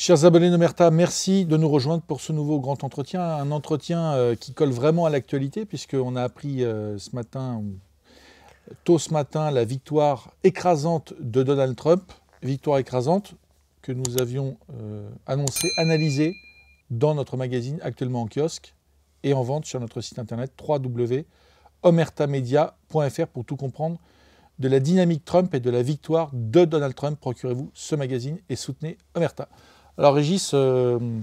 Chers abonnés d'Omerta, merci de nous rejoindre pour ce nouveau grand entretien. Un entretien qui colle vraiment à l'actualité, puisqu'on a appris tôt ce matin, la victoire écrasante de Donald Trump. Victoire écrasante que nous avions annoncée, analysée dans notre magazine, actuellement en kiosque et en vente sur notre site internet www.omertamedia.fr pour tout comprendre de la dynamique Trump et de la victoire de Donald Trump. Procurez-vous ce magazine et soutenez Omerta. Alors Régis, on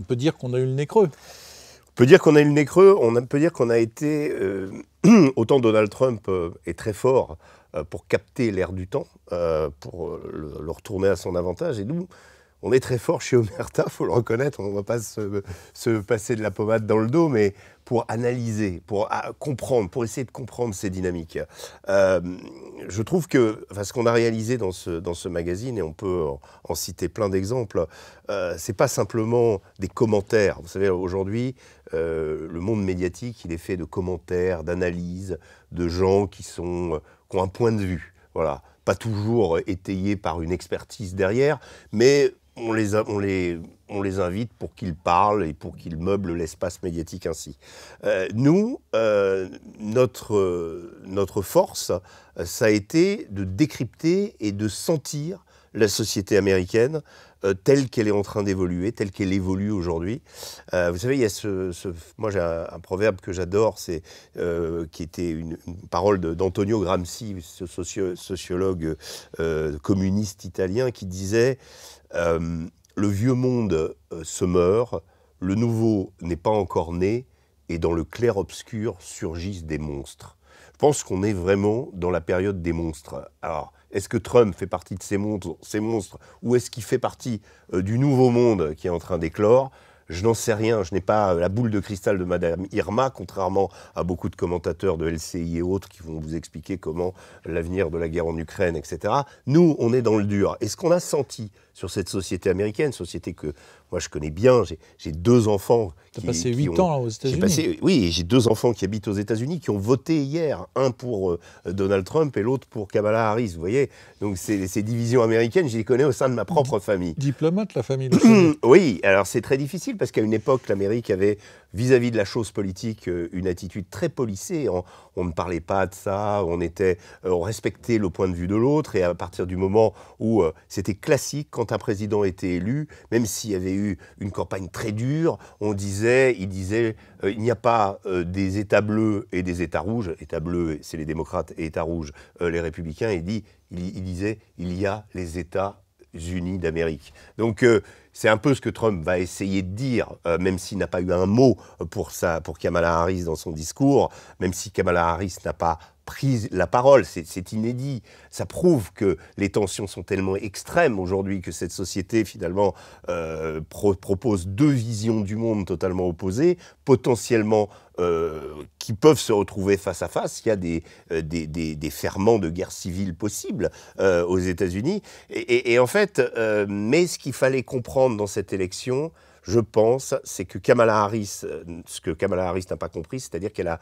peut dire qu'on a eu le nez creux. On peut dire qu'on a eu le nez creux, on peut dire qu'on a été, autant Donald Trump est très fort pour capter l'air du temps, pour le retourner à son avantage, et nous, on est très fort chez Omerta, il faut le reconnaître, on ne va pas se passer de la pommade dans le dos, mais pour analyser, pour comprendre, pour essayer de comprendre ces dynamiques. Je trouve que ce qu'on a réalisé dans ce magazine, et on peut en citer plein d'exemples, c'est pas simplement des commentaires. Vous savez, aujourd'hui, le monde médiatique, il est fait de commentaires, d'analyses, de gens qui ont un point de vue. Voilà. Pas toujours étayé par une expertise derrière, mais on les invite pour qu'ils parlent et pour qu'ils meublent l'espace médiatique ainsi. Nous, notre force, ça a été de décrypter et de sentir la société américaine telle qu'elle est en train d'évoluer, telle qu'elle évolue aujourd'hui. Vous savez, il y a moi j'ai un proverbe que j'adore, qui était une parole d'Antonio Gramsci, ce sociologue communiste italien, qui disait le vieux monde se meurt, le nouveau n'est pas encore né, et dans le clair-obscur surgissent des monstres. Je pense qu'on est vraiment dans la période des monstres. Alors, est-ce que Trump fait partie de ces monstres, ou est-ce qu'il fait partie du nouveau monde qui est en train d'éclore? Je n'en sais rien, je n'ai pas la boule de cristal de Madame Irma, contrairement à beaucoup de commentateurs de LCI et autres qui vont vous expliquer comment l'avenir de la guerre en Ukraine, etc. Nous, on est dans le dur. Et ce qu'on a senti sur cette société américaine, société que moi je connais bien, j'ai deux enfants. Tu as passé 8 ans aux États-Unis. Oui, j'ai deux enfants qui habitent aux États-Unis, qui ont voté hier, un pour Donald Trump et l'autre pour Kamala Harris, vous voyez. Donc ces divisions américaines, je les connais au sein de ma propre famille. Diplomate, la famille. Oui, alors c'est très difficile parce qu'à une époque, l'Amérique avait, vis-à-vis de la chose politique, une attitude très policée. On ne parlait pas de ça, on respectait le point de vue de l'autre, et à partir du moment où c'était classique, quand un président était élu, même s'il y avait eu une campagne très dure, il disait il n'y a pas des États bleus et des États rouges. États bleus, c'est les démocrates, et États rouges, les républicains. Il disait il y a les États-Unis d'Amérique. Donc c'est un peu ce que Trump va essayer de dire, même s'il n'a pas eu un mot pour Kamala Harris dans son discours, même si Kamala Harris n'a pas pris la parole, c'est inédit. Ça prouve que les tensions sont tellement extrêmes aujourd'hui que cette société, finalement, propose deux visions du monde totalement opposées, potentiellement qui peuvent se retrouver face à face. Il y a des ferments de guerre civile possibles aux États-Unis. Et en fait, mais ce qu'il fallait comprendre dans cette élection, je pense, c'est que Kamala Harris, ce que Kamala Harris n'a pas compris, c'est-à-dire qu'elle a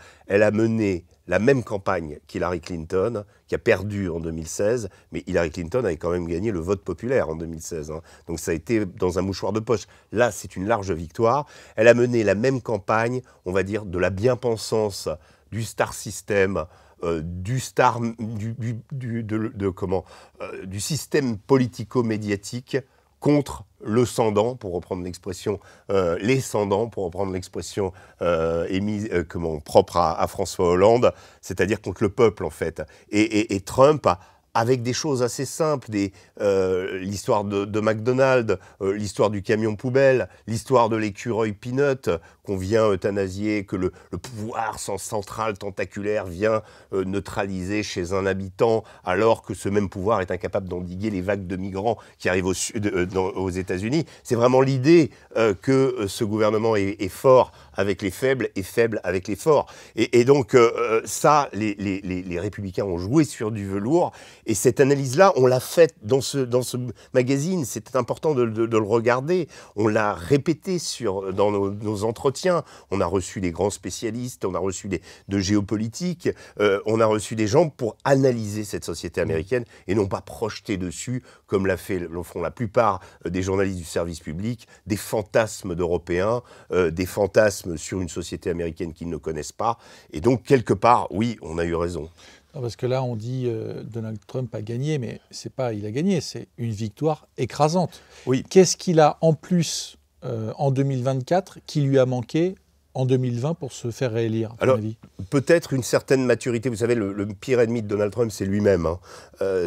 mené la même campagne qu'Hillary Clinton, qui a perdu en 2016, mais Hillary Clinton avait quand même gagné le vote populaire en 2016. Hein. Donc ça a été dans un mouchoir de poche. Là, c'est une large victoire. Elle a mené la même campagne, on va dire, de la bien-pensance, du star system, du système politico-médiatique contre le sans-dent, pour reprendre l'expression, les sans-dents, pour reprendre l'expression propre à François Hollande, c'est-à-dire contre le peuple, en fait. Et Trump avec des choses assez simples, l'histoire de McDonald's, l'histoire du camion poubelle, l'histoire de l'écureuil Peanut qu'on vient euthanasier, que le pouvoir central tentaculaire vient neutraliser chez un habitant, alors que ce même pouvoir est incapable d'endiguer les vagues de migrants qui arrivent aux États-Unis. C'est vraiment l'idée que ce gouvernement est fort avec les faibles et faible avec les forts. Et donc, ça, les républicains ont joué sur du velours. Et cette analyse-là, on l'a faite dans ce magazine. C'était important de le regarder. On l'a répété dans nos entretiens. On a reçu des grands spécialistes, on a reçu de géopolitique, on a reçu des gens pour analyser cette société américaine et non pas projeter dessus, comme le font la plupart des journalistes du service public, des fantasmes d'Européens, des fantasmes sur une société américaine qu'ils ne connaissent pas. Et donc, quelque part, oui, on a eu raison. Non, parce que là, on dit Donald Trump a gagné, mais c'est pas il a gagné, c'est une victoire écrasante. Oui. Qu'est-ce qu'il a en plus en 2024 qui lui a manqué en 2020 pour se faire réélire, à ton avis ? Peut-être une certaine maturité. Vous savez, le pire ennemi de Donald Trump, c'est lui-même. Hein.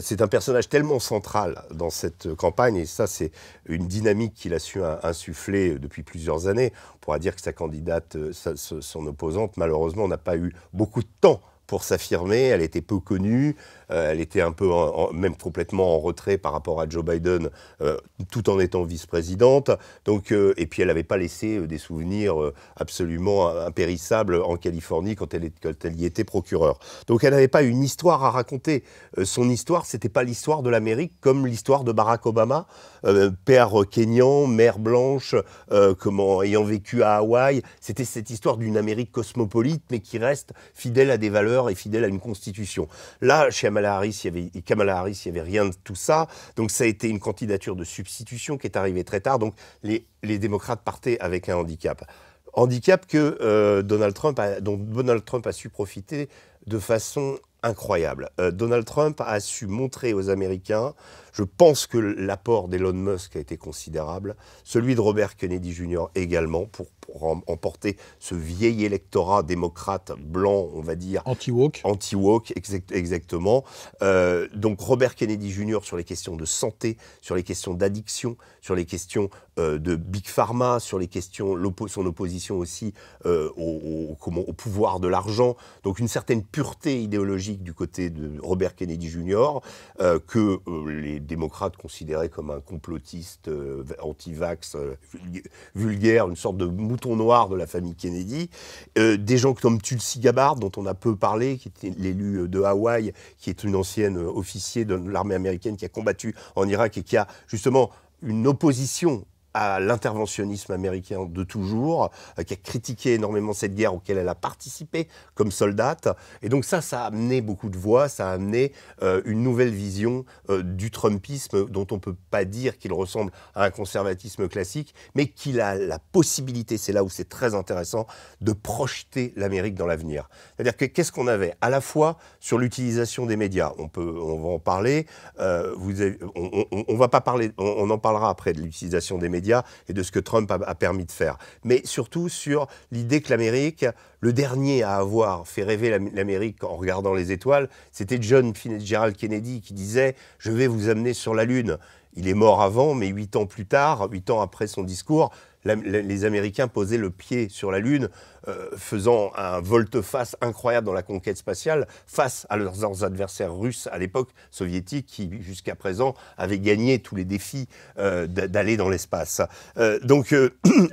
C'est un personnage tellement central dans cette campagne, et ça, c'est une dynamique qu'il a su insuffler depuis plusieurs années. On pourra dire que sa candidate, son opposante, malheureusement, n'a pas eu beaucoup de temps pour s'affirmer. Elle était peu connue, elle était un peu, même complètement en retrait par rapport à Joe Biden, tout en étant vice-présidente. Donc, et puis elle n'avait pas laissé des souvenirs absolument impérissables en Californie quand elle y était procureure. Donc elle n'avait pas une histoire à raconter. Son histoire, c'était pas l'histoire de l'Amérique comme l'histoire de Barack Obama, père kényan, mère blanche, ayant vécu à Hawaï. C'était cette histoire d'une Amérique cosmopolite, mais qui reste fidèle à des valeurs et fidèle à une constitution. Là, chez Kamala Harris, il n'y avait rien de tout ça. Donc ça a été une candidature de substitution qui est arrivée très tard. Donc les démocrates partaient avec un handicap. Handicap dont Donald Trump a su profiter de façon incroyable. Donald Trump a su montrer aux Américains, je pense que l'apport d'Elon Musk a été considérable, celui de Robert Kennedy Jr. également, pour emporter ce vieil électorat démocrate blanc, on va dire. Anti-woke. Anti-woke, exactement. Donc Robert Kennedy Jr. sur les questions de santé, sur les questions d'addiction, sur les questions de Big Pharma, sur les questions, son opposition aussi au pouvoir de l'argent. Donc une certaine pureté idéologique du côté de Robert Kennedy Jr. Que les démocrates considéraient comme un complotiste anti-vax vulgaire, une sorte de mouton noir de la famille Kennedy. Des gens comme Tulsi Gabbard, dont on a peu parlé, qui était l'élu de Hawaï, qui est une ancienne officier de l'armée américaine qui a combattu en Irak et qui a justement une opposition à l'interventionnisme américain de toujours, qui a critiqué énormément cette guerre auquel elle a participé comme soldate. Et donc ça a amené beaucoup de voix, ça a amené une nouvelle vision du Trumpisme, dont on ne peut pas dire qu'il ressemble à un conservatisme classique, mais qu'il a la possibilité, c'est là où c'est très intéressant, de projeter l'Amérique dans l'avenir. C'est-à-dire qu'est-ce qu'on avait à la fois sur l'utilisation des médias, on va en parler, on va pas parler, on en parlera après de l'utilisation des médias et de ce que Trump a permis de faire. Mais surtout sur l'idée que l'Amérique, le dernier à avoir fait rêver l'Amérique en regardant les étoiles, c'était John Fitzgerald Kennedy qui disait « Je vais vous amener sur la Lune ». Il est mort avant, mais 8 ans plus tard, 8 ans après son discours, les Américains posaient le pied sur la Lune, faisant un volte-face incroyable dans la conquête spatiale face à leurs adversaires russes à l'époque, soviétiques, qui jusqu'à présent avaient gagné tous les défis d'aller dans l'espace. Donc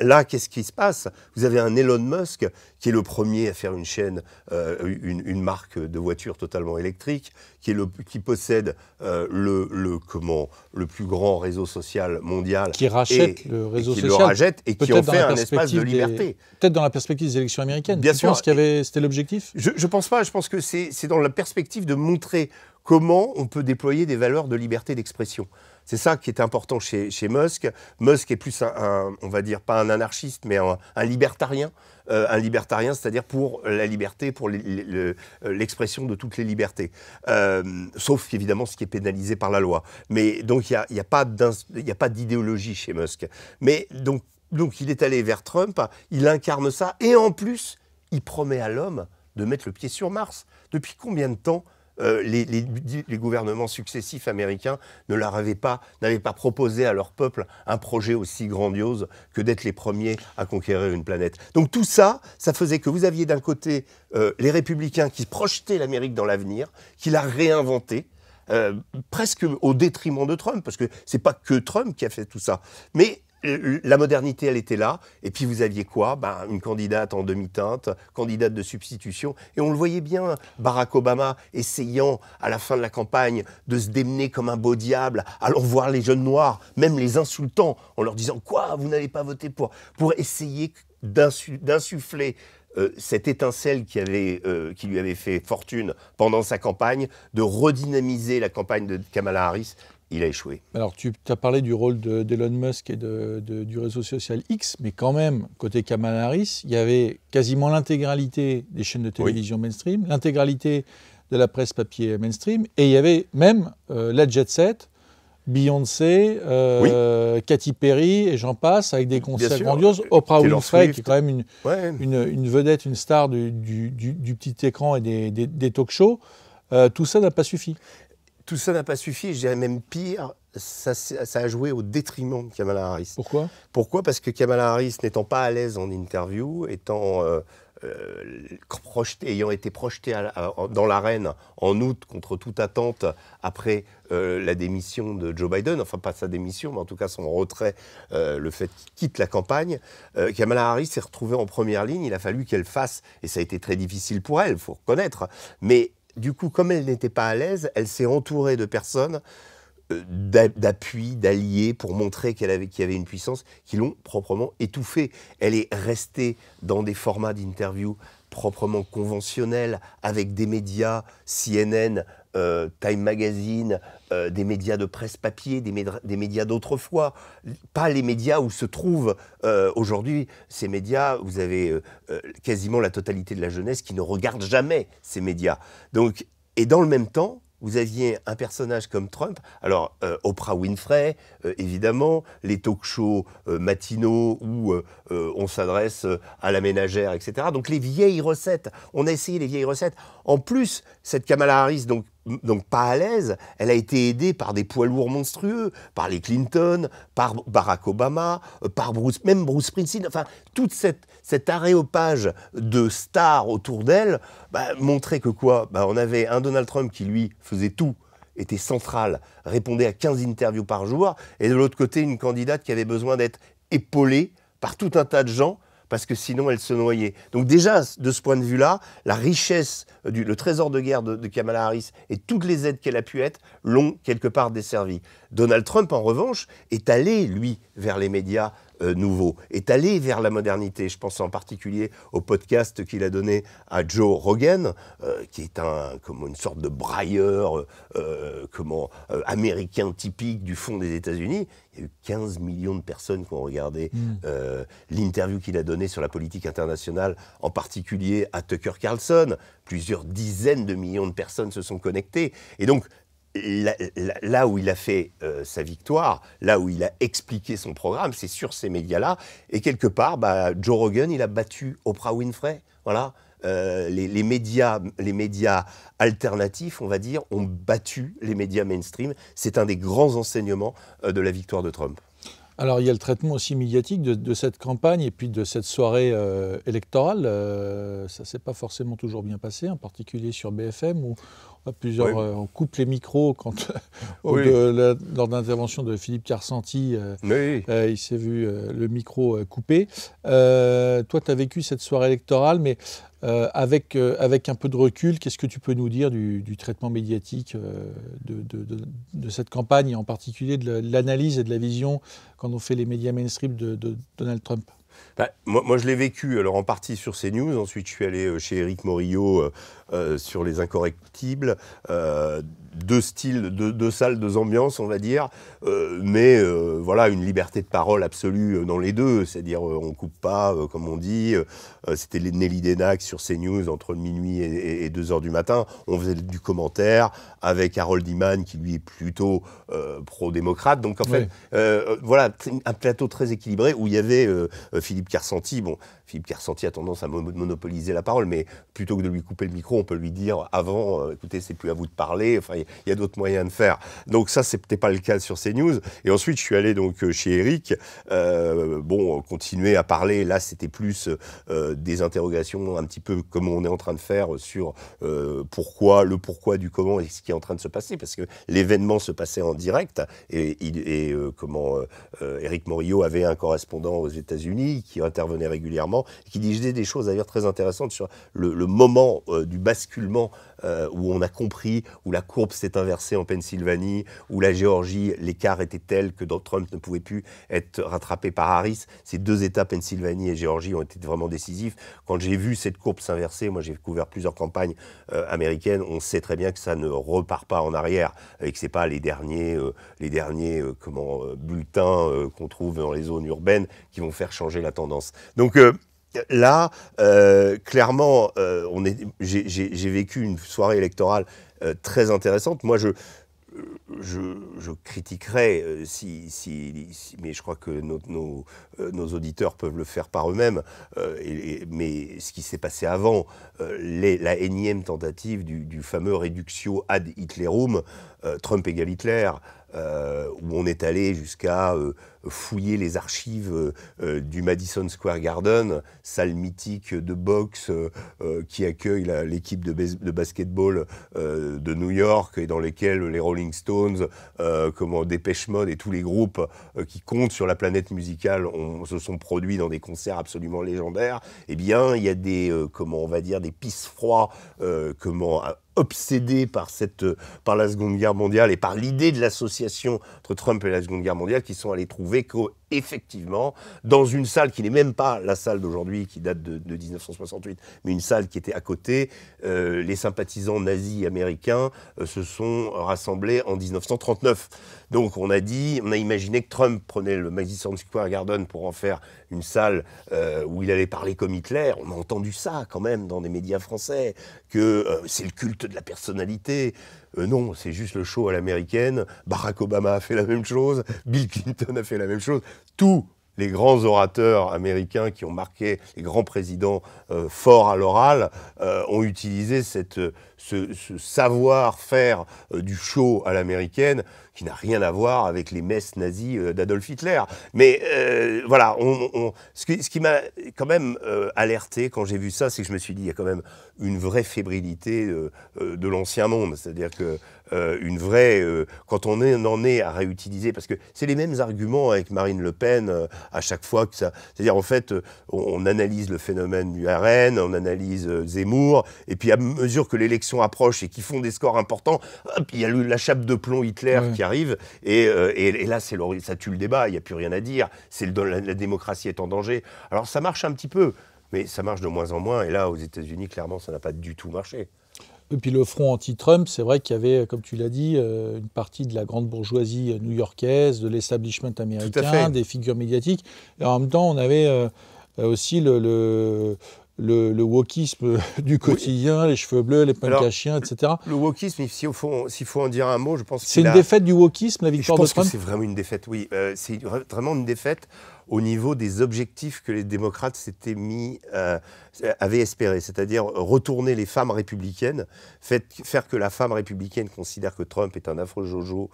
là, qu'est-ce qui se passe? Vous avez un Elon Musk qui est le premier à faire une chaîne, une marque de voitures totalement électrique, qui possède le plus grand réseau social mondial. Qui rachète le réseau social. Qui le rachète et qui en fait un espace de liberté. Peut-être dans la perspective des élections américaines. Bien sûr. Tu penses c'était l'objectif? Je pense pas. Je pense que c'est dans la perspective de montrer comment on peut déployer des valeurs de liberté d'expression. C'est ça qui est important chez Musk. Musk est plus on va dire, pas un anarchiste, mais un libertarien. Un libertarien, c'est-à-dire pour la liberté, pour l'expression de toutes les libertés. Sauf évidemment ce qui est pénalisé par la loi. Mais donc il n'y a pas d'idéologie chez Musk. Mais donc il est allé vers Trump, il incarne ça, et en plus, il promet à l'homme de mettre le pied sur Mars. Depuis combien de temps les gouvernements successifs américains n'avaient pas proposé à leur peuple un projet aussi grandiose que d'être les premiers à conquérir une planète. Donc tout ça, ça faisait que vous aviez d'un côté les républicains qui projetaient l'Amérique dans l'avenir, qui la réinventaient, presque au détriment de Trump, parce que c'est pas que Trump qui a fait tout ça, mais la modernité, elle était là. Et puis vous aviez quoi? Une candidate en demi-teinte, candidate de substitution. Et on le voyait bien, Barack Obama essayant, à la fin de la campagne, de se démener comme un beau diable, allant voir les jeunes noirs, même les insultant, en leur disant « Quoi? Vous n'avez pas voté pour ?» Pour essayer d'insuffler cette étincelle qui lui avait fait fortune pendant sa campagne, de redynamiser la campagne de Kamala Harris. Il a échoué. Alors, tu as parlé du rôle d'Elon Musk et du réseau social X, mais quand même, côté Kamala Harris, il y avait quasiment l'intégralité des chaînes de télévision mainstream, l'intégralité de la presse papier mainstream, et il y avait même la Jet Set, Beyoncé, Katy Perry, et j'en passe, avec des concerts grandioses. Oprah Winfrey, qui est quand même une vedette, une star du petit écran et des talk-shows. Tout ça n'a pas suffi. Tout ça n'a pas suffi, je dirais même pire, ça a joué au détriment de Kamala Harris. Pourquoi? Parce que Kamala Harris, n'étant pas à l'aise en interview, ayant été projetée dans l'arène en août contre toute attente après la démission de Joe Biden, enfin pas sa démission, mais en tout cas son retrait, le fait qu'il quitte la campagne, Kamala Harris s'est retrouvée en première ligne, il a fallu qu'elle fasse, et ça a été très difficile pour elle, il faut reconnaître, mais du coup, comme elle n'était pas à l'aise, elle s'est entourée de personnes, d'appui, d'alliés, pour montrer qu'il y avait une puissance, qui l'ont proprement étouffée. Elle est restée dans des formats d'interview proprement conventionnels, avec des médias, CNN, Time Magazine, des médias de presse papier, des médias d'autrefois, pas les médias où se trouvent aujourd'hui ces médias. Vous avez quasiment la totalité de la jeunesse qui ne regarde jamais ces médias. Donc, et dans le même temps, vous aviez un personnage comme Trump, alors Oprah Winfrey, évidemment, les talk-shows matinaux où on s'adresse à la ménagère, etc. Donc les vieilles recettes, on a essayé les vieilles recettes. En plus, cette Kamala Harris, donc pas à l'aise, elle a été aidée par des poids lourds monstrueux, par les Clinton, par Barack Obama, même Bruce Springsteen, enfin toute cet aréopage de stars autour d'elle montrait que quoi? On avait un Donald Trump qui lui faisait tout, était central, répondait à 15 interviews par jour, et de l'autre côté une candidate qui avait besoin d'être épaulée par tout un tas de gens, parce que sinon elle se noyait. Donc déjà, de ce point de vue-là, la richesse, le trésor de guerre de Kamala Harris et toutes les aides qu'elle a pu être l'ont quelque part desservi. Donald Trump, en revanche, est allé, lui, vers les médias nouveaux, est allé vers la modernité. Je pense en particulier au podcast qu'il a donné à Joe Rogan, qui est comme une sorte de brailleur américain typique du fond des États-Unis. Il y a eu 15 millions de personnes qui ont regardé l'interview qu'il a donnée sur la politique internationale, en particulier à Tucker Carlson. Plusieurs dizaines de millions de personnes se sont connectées. Et donc, là où il a fait sa victoire, là où il a expliqué son programme, c'est sur ces médias-là. Et quelque part, Joe Rogan, il a battu Oprah Winfrey. Voilà. Les médias alternatifs, on va dire, ont battu les médias mainstream. C'est un des grands enseignements de la victoire de Trump. Alors, il y a le traitement aussi médiatique de cette campagne et puis de cette soirée électorale. Ça ne s'est pas forcément toujours bien passé, en particulier sur BFM, où on coupe les micros lors de l'intervention de Philippe Carsanti. Il s'est vu le micro coupé. Toi, tu as vécu cette soirée électorale, mais avec un peu de recul, qu'est-ce que tu peux nous dire du traitement médiatique de cette campagne, et en particulier de l'analyse et de la vision quand on fait les médias mainstream de Donald Trump? Moi, je l'ai vécu, alors en partie sur CNews, ensuite je suis allé chez Éric Morillo sur Les Incorrectibles, deux styles, deux salles, deux ambiances, on va dire, mais voilà, une liberté de parole absolue dans les deux, c'est-à-dire on ne coupe pas, comme on dit, c'était Nelly Denac sur CNews entre minuit et 2h du matin, on faisait du commentaire avec Harold Iman qui lui est plutôt pro-démocrate, donc en fait, voilà, un plateau très équilibré où il y avait Philippe Carsanti. Bon, Philippe Carsanti a tendance à monopoliser la parole, mais plutôt que de lui couper le micro, on peut lui dire avant, écoutez, c'est plus à vous de parler. Enfin, il y a d'autres moyens de faire. Donc ça, c'était pas le cas sur CNews. Et ensuite, je suis allé donc chez Eric, continuer à parler. Là, c'était plus des interrogations un petit peu comme on est en train de faire sur le pourquoi du comment et ce qui est en train de se passer, parce que l'événement se passait en direct et Éric Morillo avait un correspondant aux États-Unis qui intervenait régulièrement et qui disait des choses d'ailleurs très intéressantes sur le moment du basculement où on a compris, où la courbe s'est inversée en Pennsylvanie, où la Géorgie, l'écart était tel que Trump ne pouvait plus être rattrapé par Harris. Ces deux États, Pennsylvanie et Géorgie, ont été vraiment décisifs. Quand j'ai vu cette courbe s'inverser, moi j'ai couvert plusieurs campagnes américaines, on sait très bien que ça ne repart pas en arrière et que c'est pas les derniers bulletins qu'on trouve dans les zones urbaines qui vont faire changer la tendance. Donc là, clairement, j'ai vécu une soirée électorale très intéressante. Moi, je critiquerais, mais je crois que nos auditeurs peuvent le faire par eux-mêmes, mais ce qui s'est passé avant, la énième tentative du fameux reductio ad Hitlerum, Trump égale Hitler, où on est allé jusqu'à fouiller les archives du Madison Square Garden, salle mythique de boxe qui accueille l'équipe de basketball de New York et dans lesquelles les Rolling Stones, Depeche Mode et tous les groupes qui comptent sur la planète musicale se sont produits dans des concerts absolument légendaires. Eh bien, il y a des pisse-froids, obsédés par la Seconde Guerre mondiale et par l'idée de l'association entre Trump et la Seconde Guerre mondiale, qui sont allés trouver qu'effectivement, dans une salle qui n'est même pas la salle d'aujourd'hui, qui date de 1968, mais une salle qui était à côté, les sympathisants nazis américains se sont rassemblés en 1939. Donc on a imaginé que Trump prenait le Madison Square Garden pour en faire une salle où il allait parler comme Hitler. On a entendu ça quand même dans des médias français, que c'est le culte de la personnalité. Non, c'est juste le show à l'américaine. Barack Obama a fait la même chose, Bill Clinton a fait la même chose. Tous les grands orateurs américains qui ont marqué les grands présidents forts à l'oral ont utilisé ce savoir-faire du show à l'américaine, qui n'a rien à voir avec les messes nazies d'Adolf Hitler. Mais voilà, ce qui m'a quand même alerté quand j'ai vu ça, c'est que je me suis dit, il y a quand même une vraie fébrilité de l'ancien monde. C'est-à-dire que quand on en est à réutiliser, parce que c'est les mêmes arguments avec Marine Le Pen à chaque fois que ça... C'est-à-dire, en fait, on analyse le phénomène du RN, on analyse Zemmour, et puis à mesure que l'élection approche et qu'ils font des scores importants, hop, il y a la chape de plomb Hitler qui arrive, et là, ça tue le débat, il n'y a plus rien à dire, la démocratie est en danger. Alors ça marche un petit peu, mais ça marche de moins en moins, et là, aux États-Unis, clairement, ça n'a pas du tout marché. Et puis le front anti-Trump, c'est vrai qu'il y avait, comme tu l'as dit, une partie de la grande bourgeoisie new-yorkaise, de l'establishment américain, des figures médiatiques. Et en même temps, on avait aussi le wokisme du quotidien, les cheveux bleus, les punks à chiens, etc. Le wokisme, s'il faut en dire un mot, je pense que c'est une défaite du wokisme, la victoire de Trump. Je pense que c'est vraiment une défaite, oui. C'est vraiment une défaite au niveau des objectifs que les démocrates avaient espérés, c'est-à-dire retourner les femmes républicaines, faire que la femme républicaine considère que Trump est un affreux Jojo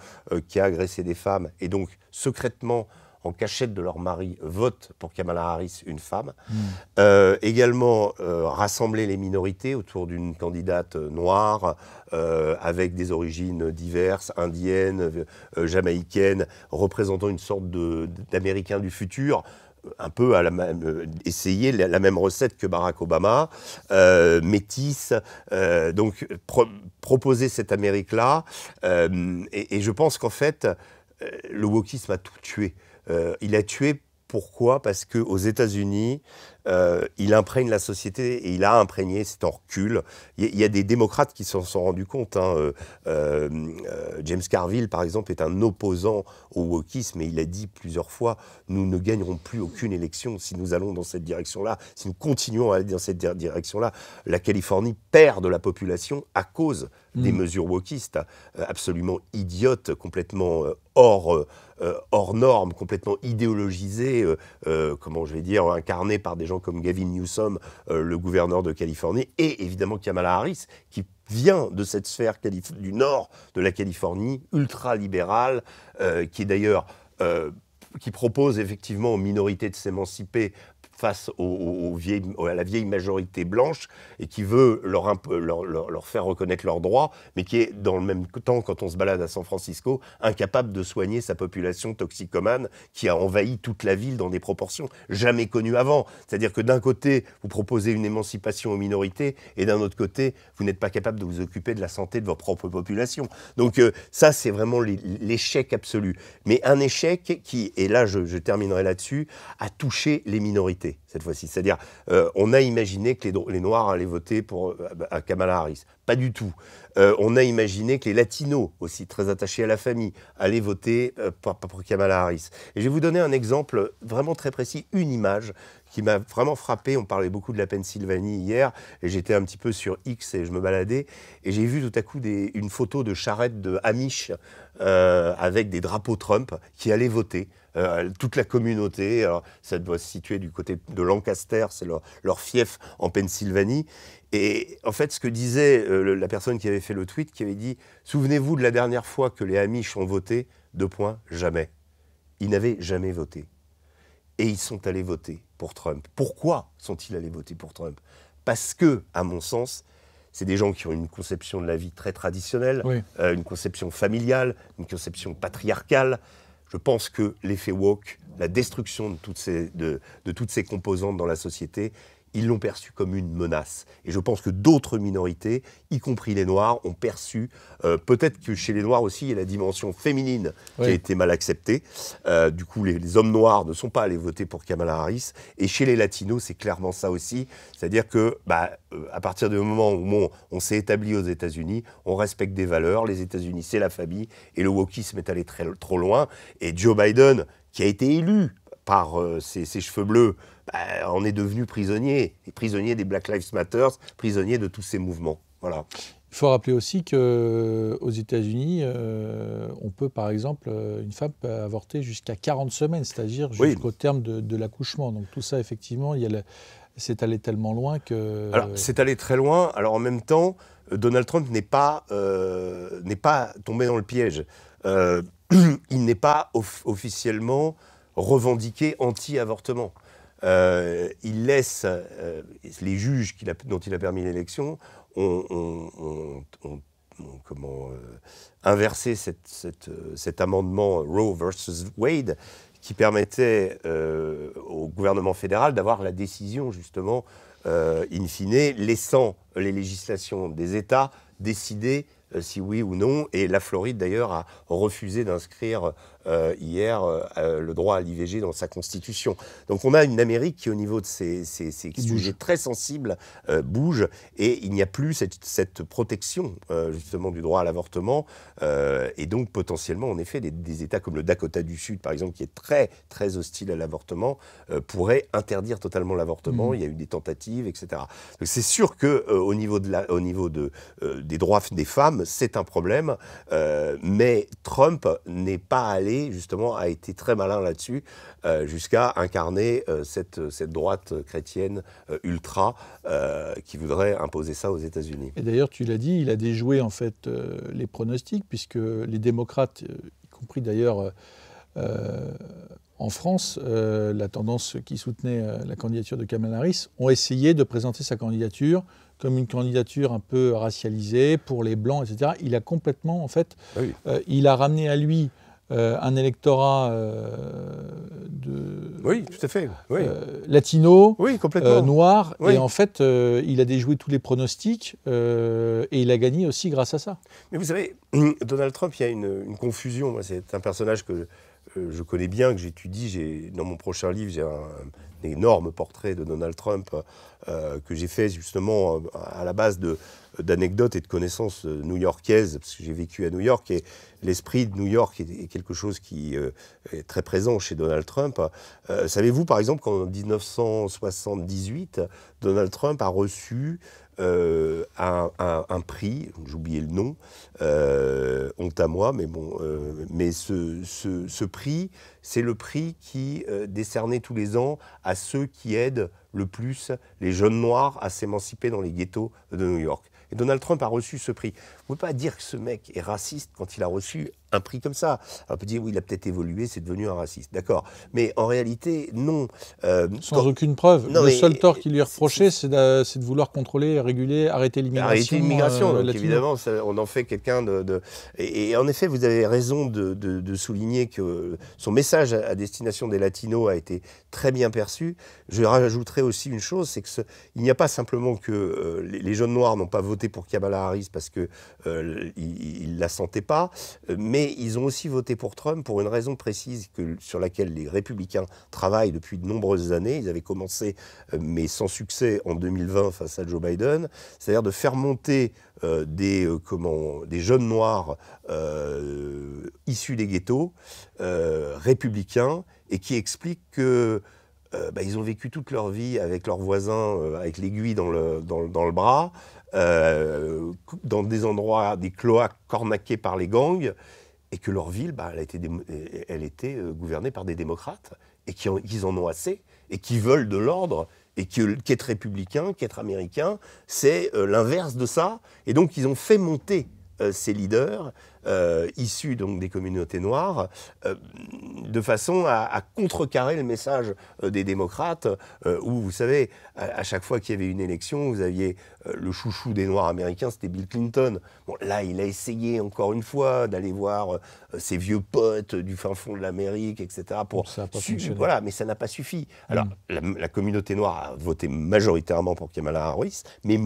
qui a agressé des femmes, et donc secrètement, en cachette de leur mari, vote pour Kamala Harris, une femme. Également, rassembler les minorités autour d'une candidate noire, avec des origines diverses, indiennes, jamaïcaines, représentant une sorte d'Américain du futur, un peu essayer la même recette que Barack Obama, métisse, donc proposer cette Amérique-là. Et je pense qu'en fait, le wokisme a tout tué. Il a tué, pourquoi ? Parce qu'aux États-Unis, il imprègne la société, et il a imprégné, c'est en recul. Il y a des démocrates qui s'en sont rendus compte. James Carville, par exemple, est un opposant au wokisme, et il a dit plusieurs fois, nous ne gagnerons plus aucune élection si nous allons dans cette direction-là, si nous continuons à aller dans cette direction-là. La Californie perd de la population à cause des mesures wokistes, absolument idiotes, complètement hors normes, complètement idéologisées, incarnées par des gens comme Gavin Newsom, le gouverneur de Californie, et évidemment Kamala Harris, qui vient de cette sphère du nord de la Californie, ultra-libérale, qui est d'ailleurs... qui propose effectivement aux minorités de s'émanciper face à la vieille majorité blanche et qui veut leur faire reconnaître leurs droits, mais qui est dans le même temps, quand on se balade à San Francisco, incapable de soigner sa population toxicomane qui a envahi toute la ville dans des proportions jamais connues avant. C'est-à-dire que d'un côté, vous proposez une émancipation aux minorités et d'un autre côté, vous n'êtes pas capable de vous occuper de la santé de votre propre population. Donc ça, c'est vraiment l'échec absolu. Mais un échec qui, et là je terminerai là-dessus, a touché les minorités cette fois-ci. C'est-à-dire, on a imaginé que les Noirs allaient voter pour Kamala Harris. Pas du tout. On a imaginé que les Latinos, aussi très attachés à la famille, allaient voter pour Kamala Harris. Et je vais vous donner un exemple vraiment très précis, une image qui m'a vraiment frappé. On parlait beaucoup de la Pennsylvanie hier, et j'étais un petit peu sur X et je me baladais, et j'ai vu tout à coup une photo de charrette de Amish avec des drapeaux Trump qui allaient voter. Toute la communauté, alors, ça doit se situer du côté de Lancaster, c'est leur fief en Pennsylvanie. Et en fait, ce que disait la personne qui avait fait le tweet, qui avait dit « Souvenez-vous de la dernière fois que les Amish ont voté, jamais. Ils n'avaient jamais voté. Et ils sont allés voter pour Trump. Pourquoi sont-ils allés voter pour Trump? Parce que, à mon sens, c'est des gens qui ont une conception de la vie très traditionnelle, Oui. Une conception familiale, une conception patriarcale. Je pense que l'effet woke, la destruction de toutes ces composantes dans la société, ils l'ont perçu comme une menace. Et je pense que d'autres minorités, y compris les Noirs, ont perçu, peut-être que chez les Noirs aussi, il y a la dimension féminine qui a été mal acceptée. Du coup, les hommes noirs ne sont pas allés voter pour Kamala Harris. Et chez les Latinos, c'est clairement ça aussi. C'est-à-dire que, à partir du moment où on s'est établi aux États-Unis, on respecte des valeurs. Les États-Unis, c'est la famille. Et le wokisme est allé trop loin. Et Joe Biden, qui a été élu par ses cheveux bleus, on est devenu prisonnier, et prisonnier des Black Lives Matter, prisonnier de tous ces mouvements. Voilà. Il faut rappeler aussi qu'aux États-Unis, on peut, par exemple, une femme peut avorter jusqu'à 40 semaines, c'est-à-dire jusqu'au terme de l'accouchement. Donc tout ça, effectivement, c'est allé tellement loin que... Alors, c'est allé très loin. Alors, en même temps, Donald Trump n'est pas tombé dans le piège. Il n'est pas officiellement revendiqué anti-avortement. Il laisse les juges dont il a permis l'élection ont inversé cet amendement Roe versus Wade qui permettait au gouvernement fédéral d'avoir la décision justement in fine, laissant les législations des États décider si oui ou non. Et la Floride, d'ailleurs, a refusé d'inscrire hier le droit à l'IVG dans sa constitution. Donc on a une Amérique qui, au niveau de ces sujets très sensibles, bouge. Et il n'y a plus cette protection, justement, du droit à l'avortement. Et donc, potentiellement, en effet, des États comme le Dakota du Sud, par exemple, qui est très, très hostile à l'avortement, pourraient interdire totalement l'avortement. Il y a eu des tentatives, etc. Donc c'est sûr qu'au niveau des droits des femmes, c'est un problème, mais Trump n'est pas allé, justement, a été très malin là-dessus, jusqu'à incarner cette droite chrétienne ultra qui voudrait imposer ça aux États-Unis. Et d'ailleurs, tu l'as dit, il a déjoué en fait les pronostics, puisque les démocrates, y compris d'ailleurs en France, la tendance qui soutenait la candidature de Kamala Harris, ont essayé de présenter sa candidature comme une candidature un peu racialisée pour les Blancs, etc. Il a complètement, en fait, il a ramené à lui un électorat oui, tout à fait. Oui. Latino, oui, complètement. noir, Oui. et en fait, il a déjoué tous les pronostics, et il a gagné aussi grâce à ça. Mais vous savez, Donald Trump, il y a une confusion. Moi, c'est un personnage que je connais bien, que j'étudie. Dans mon prochain livre, j'ai un énorme portrait de Donald Trump que j'ai fait justement à la base d'anecdotes et de connaissances new-yorkaises, parce que j'ai vécu à New York, et l'esprit de New York est quelque chose qui est très présent chez Donald Trump. Savez-vous, par exemple, qu'en 1978, Donald Trump a reçu un prix, j'ai oublié le nom, honte à moi, mais bon, mais ce prix, c'est le prix qui est décerné tous les ans à ceux qui aident le plus les jeunes noirs à s'émanciper dans les ghettos de New York. Et Donald Trump a reçu ce prix. Vous ne pouvez pas dire que ce mec est raciste quand il a reçu un prix comme ça. Alors, on peut dire, oui, il a peut-être évolué, c'est devenu un raciste. D'accord. Mais en réalité, non. Sans aucune preuve. Non, le seul tort qui lui est reproché, c'est de vouloir contrôler, réguler, arrêter l'immigration. Arrêter l'immigration, donc évidemment, on en fait quelqu'un de... Et en effet, vous avez raison de souligner que son message à destination des Latinos a été très bien perçu. Je rajouterai aussi une chose, c'est qu'il n'y a pas simplement que les jeunes noirs n'ont pas voté pour Kamala Harris parce qu'ils ne la sentaient pas, mais ils ont aussi voté pour Trump pour une raison précise sur laquelle les républicains travaillent depuis de nombreuses années. Ils avaient commencé, mais sans succès, en 2020 face à Joe Biden, c'est-à-dire de faire monter des jeunes noirs issus des ghettos, républicains, et qui expliquent que ils ont vécu toute leur vie avec leurs voisins, avec l'aiguille dans le bras, dans des endroits, des cloaques cornaqués par les gangs, et que leur ville, elle était gouvernée par des démocrates, et qu'ils en ont assez, et qui veulent de l'ordre, et qu'être républicain, qu'être américain, c'est l'inverse de ça. Et donc, ils ont fait monter ces leaders issus donc des communautés noires de façon à contrecarrer le message des démocrates où, vous savez, à chaque fois qu'il y avait une élection, vous aviez le chouchou des Noirs américains, c'était Bill Clinton. Bon, là, il a essayé encore une fois d'aller voir ses vieux potes du fin fond de l'Amérique, etc. Ça n'a pas fonctionné. Voilà, mais ça n'a pas suffi. Alors, la communauté noire a voté majoritairement pour Kamala Harris, mais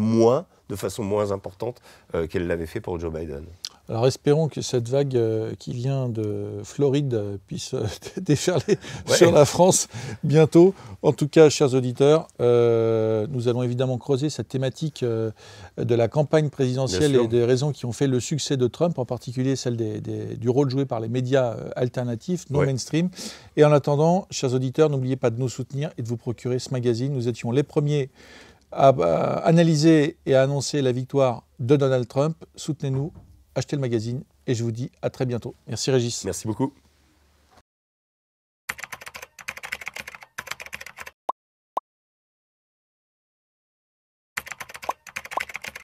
de façon moins importante qu'elle l'avait fait pour Joe Biden. Alors espérons que cette vague qui vient de Floride puisse déferler sur la France bientôt. En tout cas, chers auditeurs, nous allons évidemment creuser cette thématique de la campagne présidentielle et des raisons qui ont fait le succès de Trump, en particulier celle du rôle joué par les médias alternatifs, non mainstream. Et en attendant, chers auditeurs, n'oubliez pas de nous soutenir et de vous procurer ce magazine. Nous étions les premiers à analyser et à annoncer la victoire de Donald Trump. Soutenez-nous. Achetez le magazine et je vous dis à très bientôt. Merci Régis. Merci beaucoup.